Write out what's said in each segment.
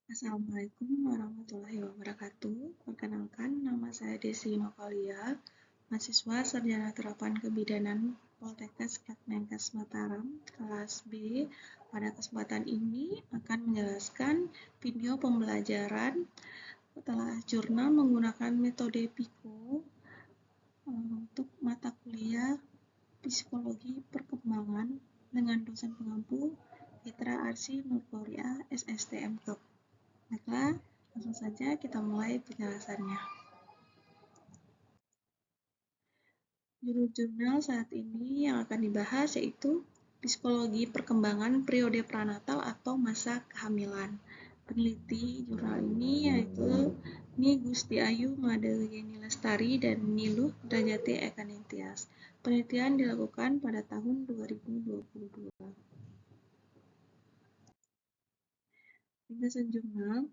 Assalamualaikum warahmatullahi wabarakatuh. Perkenalkan, nama saya Desi Novalia, mahasiswa Sarjana Terapan Kebidanan Poltekkes Menkes Mataram, kelas B. Pada kesempatan ini akan menjelaskan video pembelajaran telah jurnal menggunakan metode PICO untuk mata kuliah Psikologi Perkembangan dengan dosen pengampu Fitra Arsy Nurkoria, SSTM Top. Baiklah, langsung saja kita mulai penjelasannya. Judul jurnal saat ini yang akan dibahas yaitu Psikologi Perkembangan Periode Pranatal atau Masa Kehamilan. Peneliti jurnal ini yaitu Ni Gusti Ayu Made Yeni Lestari dan Niluh Drajati Ekanentias. Penelitian dilakukan pada tahun 2022. Ringkasan jurnal.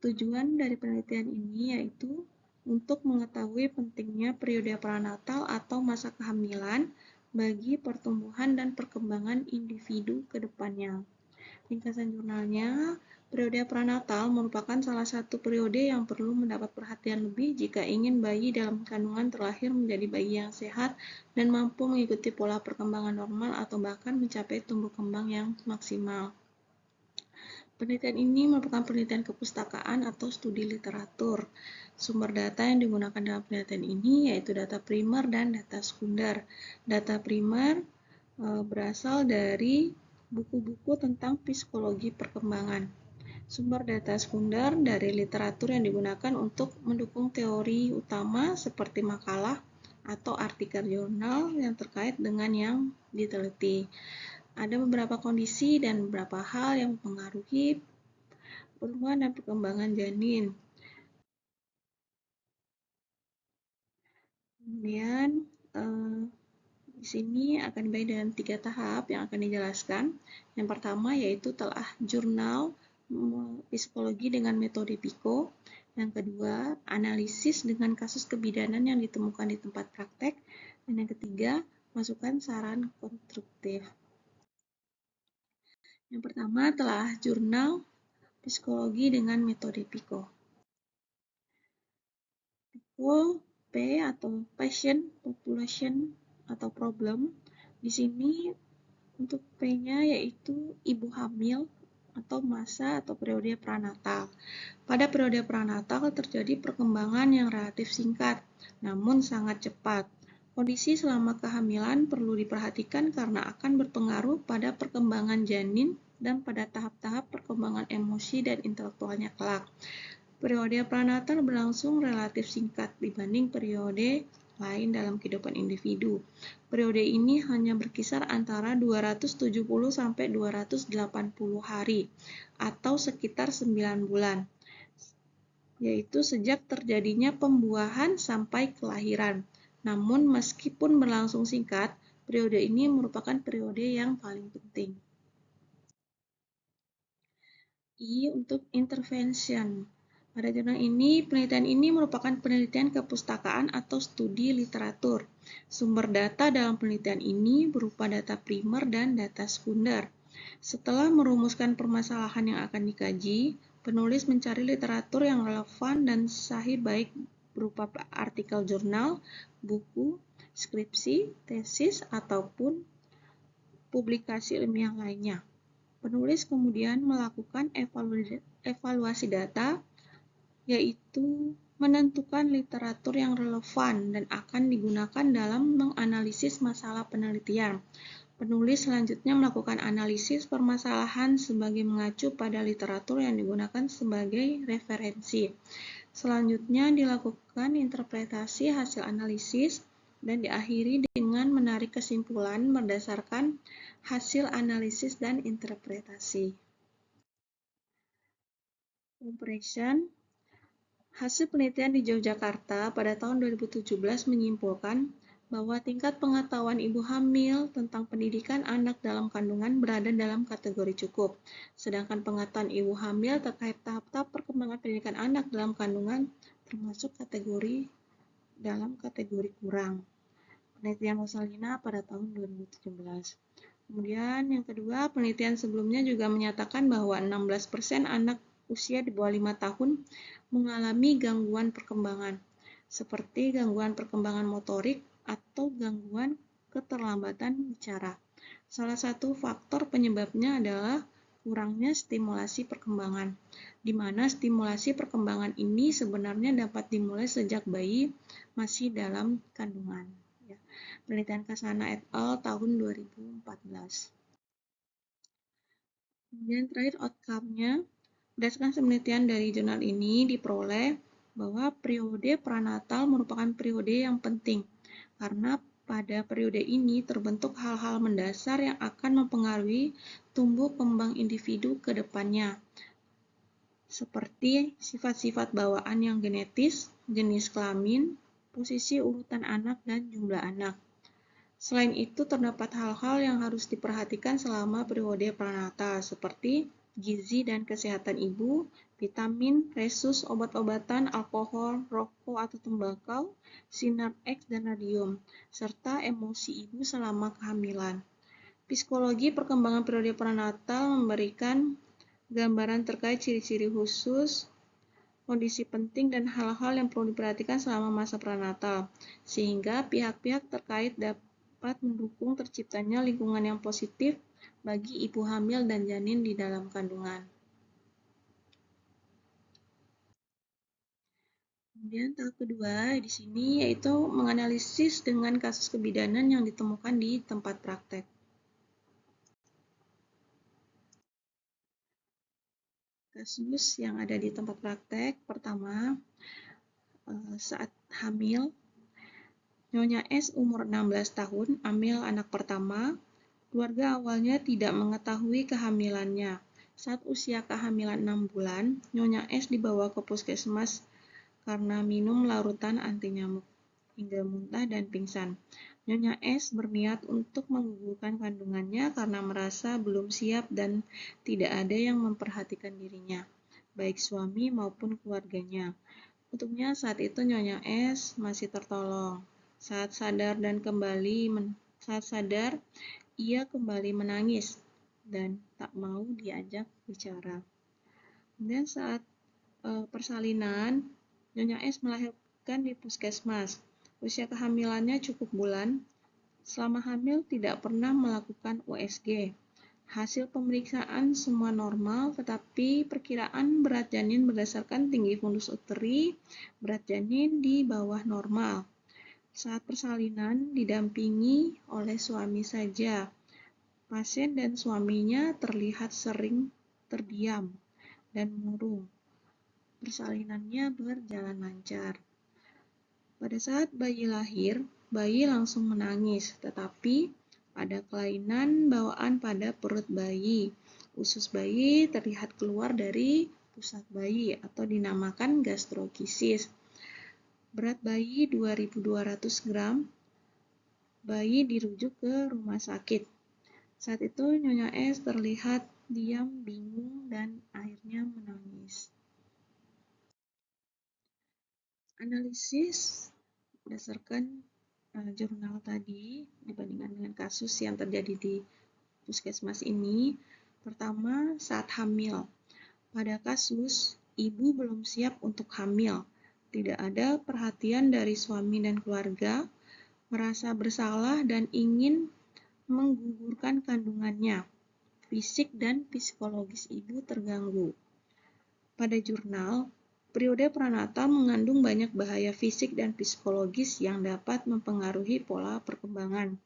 Tujuan dari penelitian ini yaitu untuk mengetahui pentingnya periode pranatal atau masa kehamilan bagi pertumbuhan dan perkembangan individu ke depannya. Ringkasan jurnalnya, periode pranatal merupakan salah satu periode yang perlu mendapat perhatian lebih jika ingin bayi dalam kandungan terlahir menjadi bayi yang sehat dan mampu mengikuti pola perkembangan normal atau bahkan mencapai tumbuh kembang yang maksimal. Penelitian ini merupakan penelitian kepustakaan atau studi literatur. Sumber data yang digunakan dalam penelitian ini yaitu data primer dan data sekunder. Data primer berasal dari buku-buku tentang psikologi perkembangan. Sumber data sekunder dari literatur yang digunakan untuk mendukung teori utama seperti makalah atau artikel jurnal yang terkait dengan yang diteliti. Ada beberapa kondisi dan beberapa hal yang mempengaruhi pertumbuhan dan perkembangan janin. Kemudian di sini akan dibagi dalam 3 tahap yang akan dijelaskan. Yang pertama yaitu telah jurnal psikologi dengan metode PICO. Yang kedua, analisis dengan kasus kebidanan yang ditemukan di tempat praktek. Dan yang ketiga, masukan saran konstruktif. Yang pertama telah jurnal psikologi dengan metode PICO. PICO P atau Patient Population atau Problem. Di sini untuk P-nya yaitu ibu hamil atau masa atau periode pranatal. Pada periode pranatal terjadi perkembangan yang relatif singkat, namun sangat cepat. Kondisi selama kehamilan perlu diperhatikan karena akan berpengaruh pada perkembangan janin dan pada tahap-tahap perkembangan emosi dan intelektualnya kelak. Periode pranatal berlangsung relatif singkat dibanding periode lain dalam kehidupan individu. Periode ini hanya berkisar antara 270 sampai 280 hari atau sekitar 9 bulan, yaitu sejak terjadinya pembuahan sampai kelahiran. Namun meskipun berlangsung singkat, periode ini merupakan periode yang paling penting. I untuk intervention. Pada jurnal ini, penelitian ini merupakan penelitian kepustakaan atau studi literatur. Sumber data dalam penelitian ini berupa data primer dan data sekunder. Setelah merumuskan permasalahan yang akan dikaji, penulis mencari literatur yang relevan dan sahih baik berupa artikel jurnal, buku, skripsi, tesis, ataupun publikasi ilmiah lainnya. Penulis kemudian melakukan evaluasi data, yaitu menentukan literatur yang relevan dan akan digunakan dalam menganalisis masalah penelitian. Penulis selanjutnya melakukan analisis permasalahan sebagai mengacu pada literatur yang digunakan sebagai referensi. Selanjutnya dilakukan interpretasi hasil analisis dan diakhiri dengan menarik kesimpulan berdasarkan hasil analisis dan interpretasi. Comparison. Hasil penelitian di Yogyakarta pada tahun 2017 menyimpulkan bahwa tingkat pengetahuan ibu hamil tentang pendidikan anak dalam kandungan berada dalam kategori cukup, sedangkan pengetahuan ibu hamil terkait tahap-tahap perkembangan pendidikan anak dalam kandungan termasuk dalam kategori kurang. Penelitian Rosalina pada tahun 2017. Kemudian yang kedua, penelitian sebelumnya juga menyatakan bahwa 16% anak usia di bawah 5 tahun mengalami gangguan perkembangan, seperti gangguan perkembangan motorik atau gangguan keterlambatan bicara. Salah satu faktor penyebabnya adalah kurangnya stimulasi perkembangan, di mana stimulasi perkembangan ini sebenarnya dapat dimulai sejak bayi masih dalam kandungan. Penelitian Kasana et al. Tahun 2014. Kemudian terakhir outcome-nya, berdasarkan penelitian dari jurnal ini diperoleh bahwa periode prenatal merupakan periode yang penting karena pada periode ini terbentuk hal-hal mendasar yang akan mempengaruhi tumbuh kembang individu ke depannya, seperti sifat-sifat bawaan yang genetis, jenis kelamin, posisi urutan anak, dan jumlah anak. Selain itu, terdapat hal-hal yang harus diperhatikan selama periode prenatal, seperti gizi dan kesehatan ibu, vitamin, resus, obat-obatan, alkohol, rokok atau tembakau, sinar X dan radium, serta emosi ibu selama kehamilan. Psikologi perkembangan periode prenatal memberikan gambaran terkait ciri-ciri khusus, kondisi penting, dan hal-hal yang perlu diperhatikan selama masa prenatal, sehingga pihak-pihak terkait dapat mendukung terciptanya lingkungan yang positif bagi ibu hamil dan janin di dalam kandungan. Kemudian tahap kedua di sini yaitu menganalisis dengan kasus kebidanan yang ditemukan di tempat praktek. Kasus yang ada di tempat praktek pertama, saat hamil, Nyonya S umur 16 tahun, hamil anak pertama. Keluarga awalnya tidak mengetahui kehamilannya. Saat usia kehamilan 6 bulan, Nyonya S dibawa ke puskesmas karena minum larutan anti nyamuk hingga muntah dan pingsan. Nyonya S berniat untuk menggugurkan kandungannya karena merasa belum siap dan tidak ada yang memperhatikan dirinya, baik suami maupun keluarganya. Untungnya saat itu Nyonya S masih tertolong. Saat sadar, ia kembali menangis dan tak mau diajak bicara. Kemudian saat persalinan, Nyonya S melahirkan di puskesmas. Usia kehamilannya cukup bulan. Selama hamil tidak pernah melakukan USG. Hasil pemeriksaan semua normal, tetapi perkiraan berat janin berdasarkan tinggi fundus uteri, berat janin di bawah normal. Saat persalinan didampingi oleh suami saja. Pasien dan suaminya terlihat sering terdiam dan murung. Persalinannya berjalan lancar. Pada saat bayi lahir, bayi langsung menangis, tetapi ada kelainan bawaan pada perut bayi. Usus bayi terlihat keluar dari pusat bayi atau dinamakan gastrokisis. Berat bayi 2.200 gram. Bayi dirujuk ke rumah sakit. Saat itu Nyonya S terlihat diam, bingung, dan akhirnya menangis. Analisis berdasarkan jurnal tadi dibandingkan dengan kasus yang terjadi di puskesmas ini. Pertama, saat hamil. Pada kasus, ibu belum siap untuk hamil. Tidak ada perhatian dari suami dan keluarga, merasa bersalah dan ingin menggugurkan kandungannya. Fisik dan psikologis ibu terganggu. Pada jurnal, periode prenatal mengandung banyak bahaya fisik dan psikologis yang dapat mempengaruhi pola perkembangan.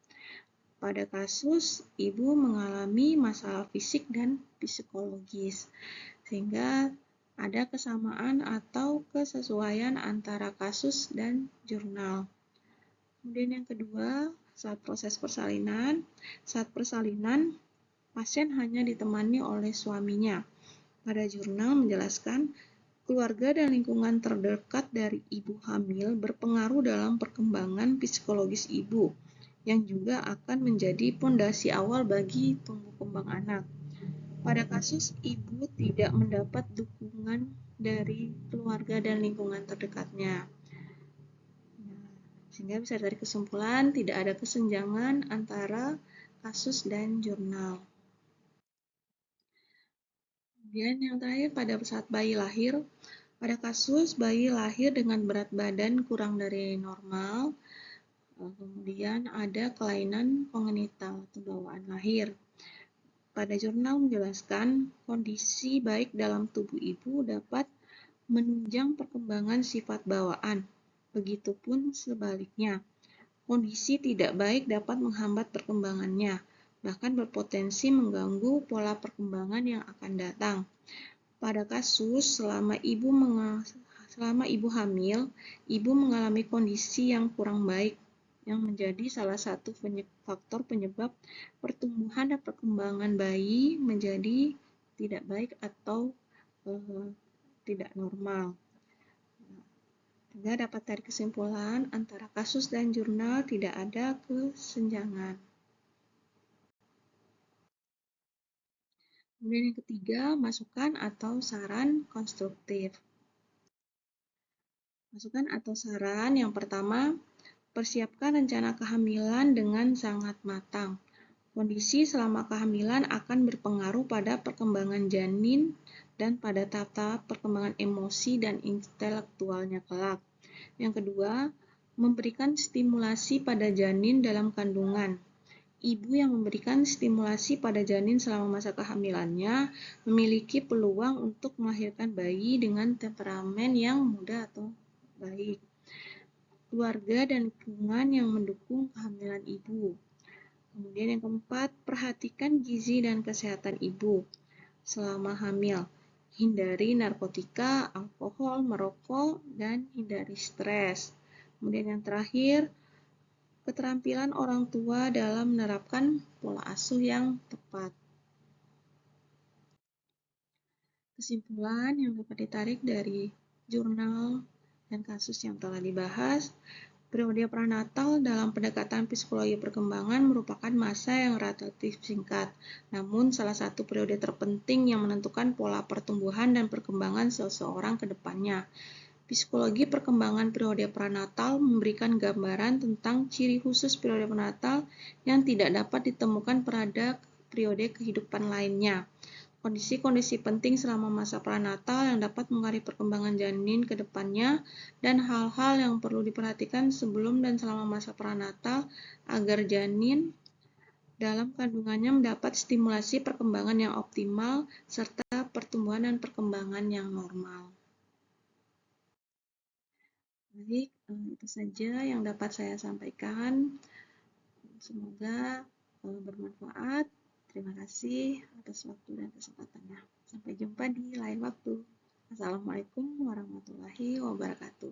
Pada kasus, ibu mengalami masalah fisik dan psikologis, sehingga ada kesamaan atau kesesuaian antara kasus dan jurnal. Kemudian yang kedua, saat proses persalinan. Saat persalinan, pasien hanya ditemani oleh suaminya. Pada jurnal menjelaskan, keluarga dan lingkungan terdekat dari ibu hamil berpengaruh dalam perkembangan psikologis ibu, yang juga akan menjadi pondasi awal bagi tumbuh kembang anak. Pada kasus ibu tidak mendapat dukungan dari keluarga dan lingkungan terdekatnya. Sehingga bisa dari kesimpulan tidak ada kesenjangan antara kasus dan jurnal. Kemudian yang terakhir pada saat bayi lahir, pada kasus bayi lahir dengan berat badan kurang dari normal, kemudian ada kelainan kongenital atau bawaan lahir. Pada jurnal menjelaskan kondisi baik dalam tubuh ibu dapat menunjang perkembangan sifat bawaan. Begitupun sebaliknya, kondisi tidak baik dapat menghambat perkembangannya, bahkan berpotensi mengganggu pola perkembangan yang akan datang. Pada kasus selama ibu hamil, ibu mengalami kondisi yang kurang baik yang menjadi salah satu faktor penyebab pertumbuhan dan perkembangan bayi menjadi tidak baik atau tidak normal. Sehingga dapat tarik kesimpulan antara kasus dan jurnal tidak ada kesenjangan. Kemudian yang ketiga, masukan atau saran konstruktif. Masukan atau saran yang pertama, persiapkan rencana kehamilan dengan sangat matang. Kondisi selama kehamilan akan berpengaruh pada perkembangan janin dan pada tahap-tahap perkembangan emosi dan intelektualnya kelak. Yang kedua, memberikan stimulasi pada janin dalam kandungan. Ibu yang memberikan stimulasi pada janin selama masa kehamilannya memiliki peluang untuk melahirkan bayi dengan temperamen yang mudah atau baik. Keluarga dan lingkungan yang mendukung kehamilan ibu. Kemudian yang keempat, perhatikan gizi dan kesehatan ibu selama hamil. Hindari narkotika, alkohol, merokok, dan hindari stres. Kemudian yang terakhir, keterampilan orang tua dalam menerapkan pola asuh yang tepat. Kesimpulan yang dapat ditarik dari jurnal dan kasus yang telah dibahas, periode prenatal dalam pendekatan psikologi perkembangan merupakan masa yang relatif singkat, namun salah satu periode terpenting yang menentukan pola pertumbuhan dan perkembangan seseorang ke depannya. Psikologi perkembangan periode prenatal memberikan gambaran tentang ciri khusus periode prenatal yang tidak dapat ditemukan pada periode kehidupan lainnya. Kondisi-kondisi penting selama masa prenatal yang dapat mengaruhi perkembangan janin ke depannya, dan hal-hal yang perlu diperhatikan sebelum dan selama masa prenatal agar janin dalam kandungannya mendapat stimulasi perkembangan yang optimal serta pertumbuhan dan perkembangan yang normal. Baik, itu saja yang dapat saya sampaikan. Semoga bermanfaat. Terima kasih atas waktu dan kesempatannya. Sampai jumpa di lain waktu. Assalamualaikum warahmatullahi wabarakatuh.